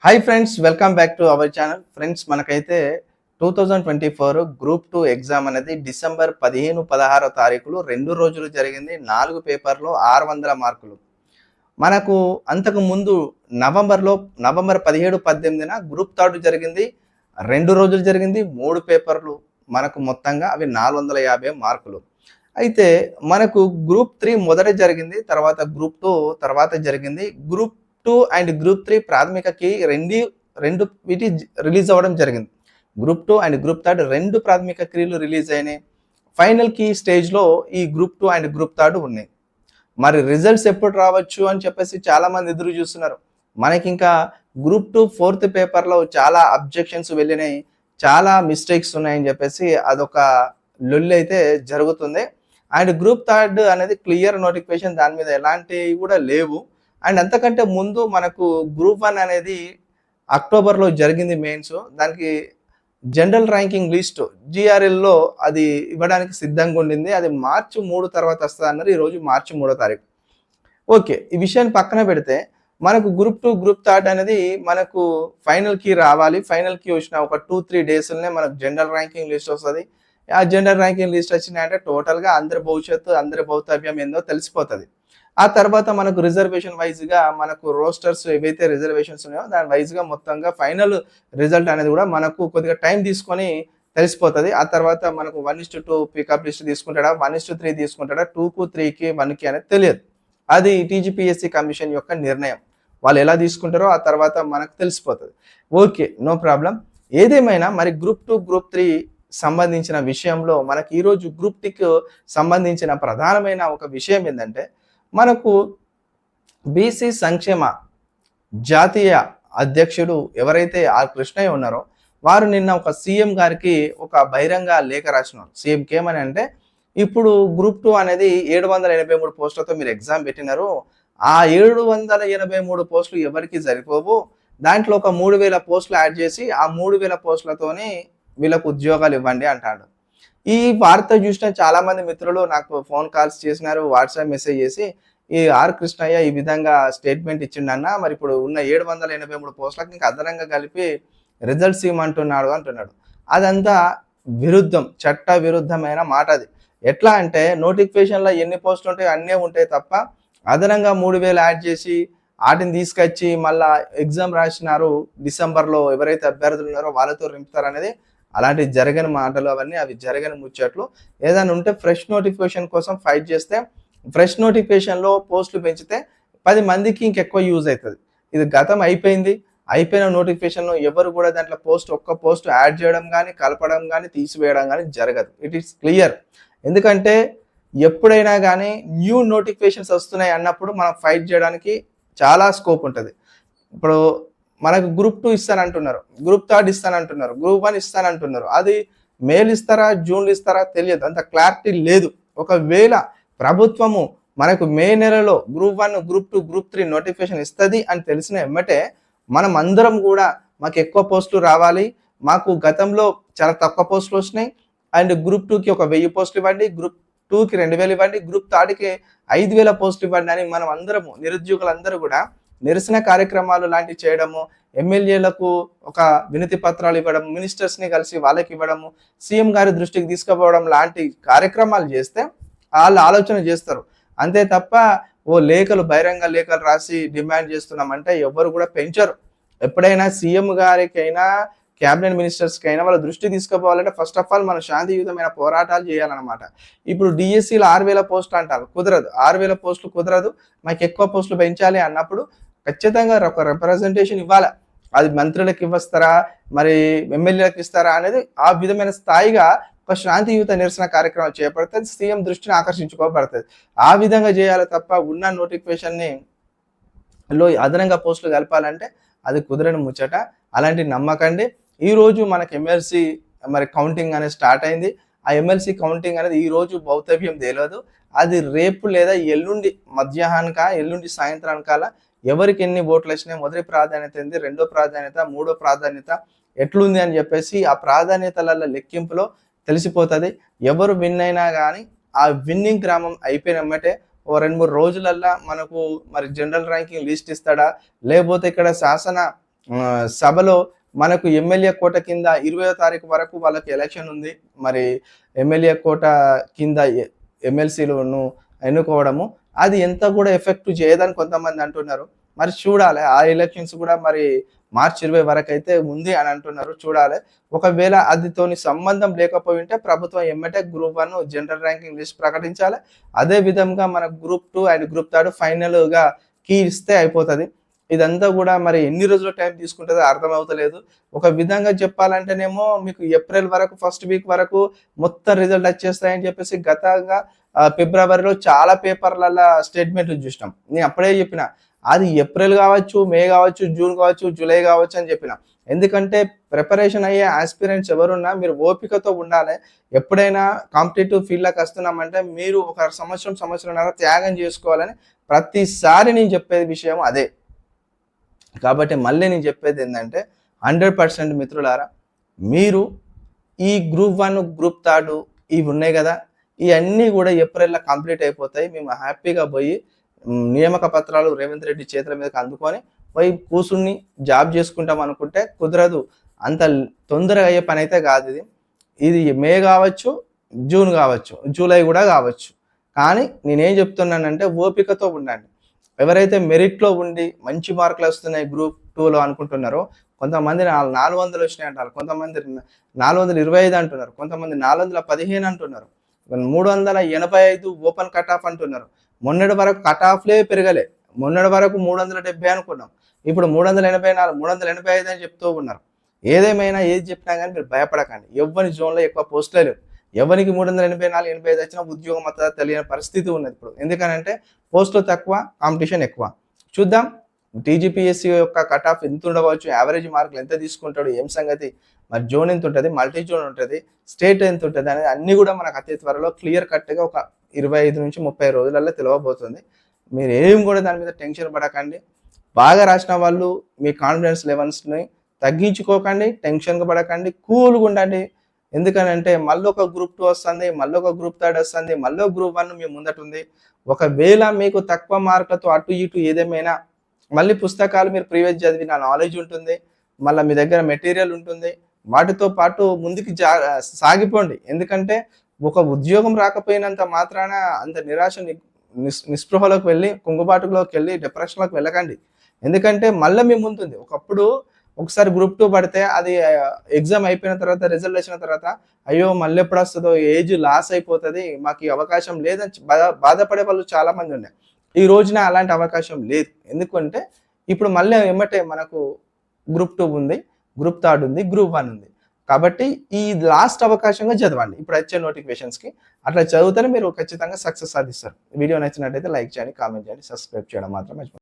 Hi friends, welcome back to our channel. Friends, మనకైతే 2024 group 2 exam అనేది December 15-16 తారీఖులు 2 రోజులు జరిగింది. 4 పేపర్లో 600 మార్కులు. మనకు అంతకు ముందు నవంబర్ 17-18న గ్రూప్ 3 జరిగింది. 2 రోజులు జరిగింది. 3 పేపర్లు మనకు మొత్తంగా అవి 450 మార్కులు. అయితే మనకు గ్రూప్ 3 మొదట జరిగింది, తర్వాత గ్రూప్ 2 తర్వాత జరిగింది. గ్రూప్ 2 అండ్ గ్రూప్ 3 ప్రాథమిక కీ రెండు వీటి రిలీజ్ అవ్వడం జరిగింది. గ్రూప్ 2 అండ్ గ్రూప్ 3 రెండు ప్రాథమిక కీలు రిలీజ్ అయినాయి. ఫైనల్ కీ స్టేజ్లో ఈ గ్రూప్ 2 అండ్ గ్రూప్ 3 ఉన్నాయి. మరి రిజల్ట్స్ ఎప్పుడు రావచ్చు అని చెప్పేసి చాలా మంది ఎదురు చూస్తున్నారు. మనకి ఇంకా గ్రూప్ 2 4th పేపర్లో చాలా అబ్జెక్షన్స్ వెళ్ళినాయి, చాలా మిస్టేక్స్ ఉన్నాయని చెప్పేసి అదొక లొల్లి అయితే జరుగుతుంది. అండ్ గ్రూప్ 3 అనేది క్లియర్ నోటిఫికేషన్, దాని మీద ఎలాంటివి కూడా లేవు. అండ్ అంతకంటే ముందు మనకు గ్రూప్ 1 అనేది అక్టోబర్లో జరిగింది మెయిన్స్. దానికి జనరల్ ర్యాంకింగ్ లిస్ట్ GRLలో అది ఇవ్వడానికి సిద్ధంగా ఉండింది. అది మార్చి 3 తర్వాత వస్తుంది అన్నారు. ఈరోజు మార్చి 3వ తారీఖు. ఓకే, ఈ విషయాన్ని పక్కన పెడితే మనకు గ్రూప్ 2 గ్రూప్ 3 అనేది మనకు ఫైనల్ కీ రావాలి. ఫైనల్ కీ వచ్చిన ఒక 2-3 డేస్లోనే మనకు జనరల్ ర్యాంకింగ్ లిస్ట్ వస్తుంది. ఆ జనరల్ ర్యాంకింగ్ లిస్ట్ వచ్చినాయంటే టోటల్గా అందరి భవిష్యత్తు, అందరి భవితవ్యం ఏందో తెలిసిపోతుంది. ఆ తర్వాత మనకు రిజర్వేషన్ వైజ్గా మనకు రోస్టర్స్ ఏవైతే రిజర్వేషన్స్ ఉన్నాయో దాని వైజ్గా మొత్తంగా ఫైనల్ రిజల్ట్ అనేది కూడా మనకు కొద్దిగా టైం తీసుకొని తెలిసిపోతుంది. ఆ తర్వాత మనకు 1:2 పికప్ లిస్ట్ తీసుకుంటాడా, 1:3 తీసుకుంటాడా, 2కు 3కి 1కి అనేది తెలియదు. అది TGPSC కమిషన్ యొక్క నిర్ణయం. వాళ్ళు ఎలా తీసుకుంటారో ఆ తర్వాత మనకు తెలిసిపోతుంది. Okay, no problem. ఏదేమైనా మరి గ్రూప్ 2 గ్రూప్ 3 సంబంధించిన విషయంలో మనకి ఈరోజు గ్రూప్ 2కి సంబంధించిన ప్రధానమైన ఒక విషయం ఏంటంటే, మనకు బీసీ సంక్షేమ జాతీయ అధ్యక్షుడు ఎవరైతే ఆర్ కృష్ణయ్య ఉన్నారో వారు నిన్న ఒక సీఎం గారికి ఒక బహిరంగ లేఖ రాసినారు. సీఎంకి ఏమని అంటే, ఇప్పుడు గ్రూప్ 2 అనేది 783 పోస్టులతో మీరు ఎగ్జామ్ పెట్టినారు. ఆ 783 పోస్టులు ఎవరికి సరిపోవు. దాంట్లో ఒక 3000 పోస్టులు యాడ్ చేసి ఆ 3000 పోస్టులతోనే వీళ్ళకు ఉద్యోగాలు ఇవ్వండి అంటాడు. ఈ వార్త చూసిన చాలా మంది మిత్రులు నాకు ఫోన్ కాల్స్ చేసినారు, వాట్సాప్ మెసేజ్ చేసి, ఈ ఆర్ కృష్ణయ్య ఈ విధంగా స్టేట్మెంట్ ఇచ్చిండన్న, మరి ఇప్పుడు ఉన్న 783 పోస్టులకు ఇంకా అదనంగా కలిపి రిజల్ట్స్ ఇవ్వమంటున్నాడు అంటున్నాడు. అదంతా విరుద్ధం, చట్ట విరుద్ధమైన మాట అది. ఎట్లా అంటే, నోటిఫికేషన్లో ఎన్ని పోస్టులు ఉంటాయో అన్నీ ఉంటాయి తప్ప అదనంగా 3000 యాడ్ చేసి వాటిని తీసుకొచ్చి మళ్ళా ఎగ్జామ్ రాసినారు డిసెంబర్లో ఎవరైతే అభ్యర్థులు ఉన్నారో వాళ్ళతో రింపుతారు అనేది అలాంటి జరగని మాటలు, అవన్నీ అవి జరగని ముచ్చట్లు. ఏదైనా ఉంటే ఫ్రెష్ నోటిఫికేషన్ కోసం ఫైట్ చేస్తే, ఫ్రెష్ నోటిఫికేషన్లో పోస్టులు పెంచితే 10 మందికి ఇంకెక్కువ యూజ్ అవుతుంది. ఇది గతం అయిపోయింది. అయిపోయిన నోటిఫికేషన్లో ఎవరు కూడా దాంట్లో ఒక్క పోస్ట్ యాడ్ చేయడం కానీ, కలపడం కానీ, తీసివేయడం కానీ జరగదు. It is clear. ఎందుకంటే ఎప్పుడైనా కానీ న్యూ నోటిఫికేషన్స్ వస్తున్నాయి అన్నప్పుడు మనం ఫైట్ చేయడానికి చాలా స్కోప్ ఉంటుంది. ఇప్పుడు మనకు గ్రూప్ 2 ఇస్తానంటున్నారు, గ్రూప్ 3 ఇస్తానంటున్నారు, గ్రూప్ 1 ఇస్తానంటున్నారు. అది మేలు ఇస్తారా, జూన్లు ఇస్తారా తెలియదు, అంత క్లారిటీ లేదు. ఒకవేళ ప్రభుత్వము మనకు మే నెలలో గ్రూప్ 1 గ్రూప్ 2 గ్రూప్ 3 నోటిఫికేషన్ ఇస్తుంది అని తెలిసిన ఎమ్మటే మనం అందరం కూడా మాకు ఎక్కువ పోస్టులు రావాలి, మాకు గతంలో చాలా తక్కువ పోస్టులు వచ్చినాయి, అండ్ గ్రూప్ 2కి ఒక 1000 పోస్టులు ఇవ్వండి, గ్రూప్ 2కి 2000 ఇవ్వండి, గ్రూప్ 3కి 5000 పోస్టులు ఇవ్వండి అని మనం అందరము, నిరుద్యోగులందరూ కూడా నిరసన కార్యక్రమాలు లాంటివి చేయడము, ఎమ్మెల్యేలకు ఒక వినతి పత్రాలు ఇవ్వడం, మినిస్టర్స్ని కలిసి వాళ్ళకి ఇవ్వడము, సీఎం గారి దృష్టికి తీసుకుపోవడం లాంటి కార్యక్రమాలు చేస్తే వాళ్ళు ఆలోచన చేస్తారు. అంతే తప్ప బహిరంగ లేఖలు రాసి డిమాండ్ చేస్తున్నామంటే ఎవరు కూడా పెంచరు. ఎప్పుడైనా సీఎం గారికైనా క్యాబినెట్ మినిస్టర్స్కి అయినా వాళ్ళ దృష్టి తీసుకుపోవాలంటే ఫస్ట్ ఆఫ్ ఆల్ మనం శాంతియుతమైన పోరాటాలు చేయాలన్నమాట. ఇప్పుడు డిఎస్సీలో 6000 పోస్టులు అంటారు, కుదరదు. 6000 పోస్టులు కుదరదు. మాకు ఎక్కువ పోస్టులు పెంచాలి అన్నప్పుడు ఖచ్చితంగా ఒక రిప్రజెంటేషన్ ఇవ్వాలి. అది మంత్రులకు ఇవ్వస్తారా, మరి ఎమ్మెల్యేలకు ఇస్తారా అనేది ఆ విధమైన స్థాయిగా ఒక శాంతియుత నిరసన కార్యక్రమం చేపడుతుంది. సీఎం దృష్టిని ఆకర్షించుకోబడుతుంది. ఆ విధంగా చేయాలి తప్ప ఉన్న నోటిఫికేషన్ని అదనంగా పోస్టులు కలపాలంటే అది కుదరని ముచ్చట. అలాంటి నమ్మకండి. ఈరోజు మనకు ఎమ్మెల్సీ మరి కౌంటింగ్ అనేది స్టార్ట్ అయింది. ఆ ఎమ్మెల్సీ కౌంటింగ్ అనేది ఈరోజు భౌతవ్యం తెలియదు. అది రేపు లేదా ఎల్లుండి మధ్యాహ్నానిక, ఎల్లుండి సాయంత్రానికాల ఎవరికి ఎన్ని ఓట్లు వచ్చినాయి, మొదటి ప్రాధాన్యత ఏంది, రెండో ప్రాధాన్యత, మూడో ప్రాధాన్యత ఎట్లుంది అని చెప్పేసి ఆ ప్రాధాన్యతల లెక్కింపులో తెలిసిపోతుంది. ఎవరు విన్ అయినా కానీ ఆ విన్నింగ్ గ్రామం అయిపోయినమ్మటే ఓ 2-3 రోజులల్లా మనకు మరి జనరల్ ర్యాంకింగ్ లిస్ట్ ఇస్తాడా, లేకపోతే ఇక్కడ శాసన సభలో మనకు ఎమ్మెల్యే కోట కింద 20వ తారీఖు వరకు వాళ్ళకి ఎలక్షన్ ఉంది. మరి ఎమ్మెల్యే కోట కింద ఎమ్మెల్సీలను ఎన్నుకోవడము అది ఎంత కూడా ఎఫెక్ట్ చేయదని కొంతమంది అంటున్నారు. మరి చూడాలి. ఆ ఎలక్షన్స్ కూడా మరి మార్చి 20 వరకైతే ఉంది అని అంటున్నారు. చూడాలి. ఒకవేళ అదితోని సంబంధం లేకపోయి ఉంటే ప్రభుత్వం ఎమ్మటే గ్రూప్ 1 జనరల్ ర్యాంకింగ్ లిస్ట్ ప్రకటించాలి. అదే విధంగా మన గ్రూప్ 2 అండ్ గ్రూప్ 3 ఫైనల్‌గా కీ ఇస్తే అయిపోతది. ఇదంతా కూడా మరి ఎన్ని రోజుల టైం తీసుకుంటుందో అర్థమవుతలేదు. ఒక విధంగా చెప్పాలంటేనేమో మీకు ఏప్రిల్ వరకు ఫస్ట్ వీక్ వరకు మొత్తం రిజల్ట్ వచ్చేస్తాయని చెప్పేసి గతంగా ఫిబ్రవరిలో చాలా పేపర్‌లల్ల స్టేట్మెంట్లు చూసినాం. నేను అప్పుడే చెప్పిన అది ఏప్రిల్ కావచ్చు, మే కావచ్చు, జూన్ కావచ్చు, జూలై కావచ్చు అని చెప్పిన. ఎందుకంటే ప్రిపరేషన్ అయ్యే ఆస్పిరెంట్స్ ఎవరున్నా మీరు ఓపికతో ఉండాలి. ఎప్పుడైనా కాంపిటీటివ్ ఫీల్డ్‌లోకి వస్తున్నామంటే మీరు ఒక సంవత్సరంన్నర త్యాగం చేసుకోవాలని ప్రతిసారి నేను చెప్పే విషయం అదే. కాబట్టి మళ్ళీ నేను చెప్పేది ఏంటంటే 100% మిత్రులారా, మీరు ఈ గ్రూప్ 1 గ్రూప్ 3 ఇవి ఉన్నాయి కదా, ఇవన్నీ కూడా ఏప్రిల్లో కంప్లీట్ అయిపోతాయి. మేము హ్యాపీగా పోయి నియామక పత్రాలు రేవంత్ రెడ్డి చేతుల మీదకి అందుకొని పోయి కూర్చుని జాబ్ చేసుకుంటాం అనుకుంటే కుదరదు. అంత తొందరగా అయ్యే పని అయితే కాదు. ఇది మే కావచ్చు, జూన్ కావచ్చు, జూలై కూడా కావచ్చు. కానీ నేనేం చెప్తున్నానంటే ఓపికతో ఉండండి. ఎవరైతే మెరిట్లో ఉండి మంచి మార్కులు వస్తున్నాయి గ్రూప్ 2లో అనుకుంటున్నారో, కొంతమంది 400 వచ్చినాయి అంటారు, కొంతమంది 425 అంటున్నారు, కొంతమంది 415 అంటున్నారు, 385 ఓపెన్ కట్ ఆఫ్ అంటున్నారు. మొన్నటి వరకు కట్ ఆఫ్లే పెరగలే. మొన్నటి వరకు 370 అనుకున్నాం, ఇప్పుడు 384, 385 అని చెప్తూ ఉన్నారు. ఏదేమైనా ఏది చెప్పినా కానీ మీరు భయపడకండి. ఎవరి జోన్లో ఎక్కువ పోస్టులే లేవు. ఎవరికి 384, 85 వచ్చినా ఉద్యోగం వస్తుందా తెలియని పరిస్థితి ఉన్నది ఇప్పుడు. ఎందుకనంటే పోస్టులు తక్కువ, కాంపిటీషన్ ఎక్కువ. చూద్దాం టీజీపీఎస్సీ యొక్క కట్ ఆఫ్ ఎంత ఉండవచ్చు, యావరేజ్ మార్కులు ఎంత తీసుకుంటాడు, ఏం సంగతి, మరి జోన్ ఎంత ఉంటుంది, మల్టీ జోన్ ఉంటుంది, స్టేట్ ఎంత ఉంటుంది అనేది అన్నీ కూడా మనకు అతి త్వరలో క్లియర్ కట్గా ఒక 25 నుంచి 30 రోజులలో తెలియబోతుంది. మీరు ఏం కూడా దాని మీద టెన్షన్ పడకండి. బాగా రాసిన వాళ్ళు మీ కాన్ఫిడెన్స్ లెవెల్స్ని తగ్గించుకోకండి, టెన్షన్గా పడకండి, కూల్గా ఉండండి. ఎందుకనంటే మళ్ళీ ఒక గ్రూప్ 2 వస్తుంది, మళ్ళీ ఒక గ్రూప్ 3 వస్తుంది, మళ్ళీ గ్రూప్ 1 మీ ముందట ఉంది. ఒకవేళ మీకు తక్కువ మార్కులతో అటు ఇటు ఏదేమైనా మళ్ళీ పుస్తకాలు మీరు ప్రీవియస్ చదివిన నాలెడ్జ్ ఉంటుంది, మళ్ళీ మీ దగ్గర మెటీరియల్ ఉంటుంది, వాటితో పాటు ముందుకు సాగిపోండి. ఎందుకంటే ఒక ఉద్యోగం రాకపోయినంత మాత్రాన అంత నిరాశ నిస్పృహలోకి వెళ్ళి కుంగుబాటులోకి వెళ్ళి డిప్రెషన్లోకి వెళ్ళకండి. ఎందుకంటే మళ్ళీ మీ ముందుంది. ఒకసారి గ్రూప్ 2 పడితే అది ఎగ్జామ్ అయిపోయిన తర్వాత రిజల్ట్ వచ్చిన తర్వాత అయ్యో మళ్ళీ ఎప్పుడు వస్తుందో, ఏజ్ లాస్ అయిపోతుంది, మాకు ఈ అవకాశం లేదని బాధపడే వాళ్ళు చాలా మంది ఉన్నాయి. ఈ రోజున అలాంటి అవకాశం లేదు. ఎందుకంటే ఇప్పుడు మళ్ళీ ఏమంటే మనకు గ్రూప్ 2 ఉంది, గ్రూప్ 3 ఉంది, గ్రూప్ 1 ఉంది. కాబట్టి ఈ లాస్ట్ అవకాశంగా చదవండి ఇప్పుడు వచ్చే నోటిఫికేషన్స్కి. అట్లా చదివితేనే మీరు ఖచ్చితంగా సక్సెస్ సాధిస్తారు. వీడియో నచ్చినట్టయితే లైక్ చేయండి, కామెంట్ చేయండి, సబ్స్క్రైబ్ చేయడం మాత్రం మర్చిపోండి.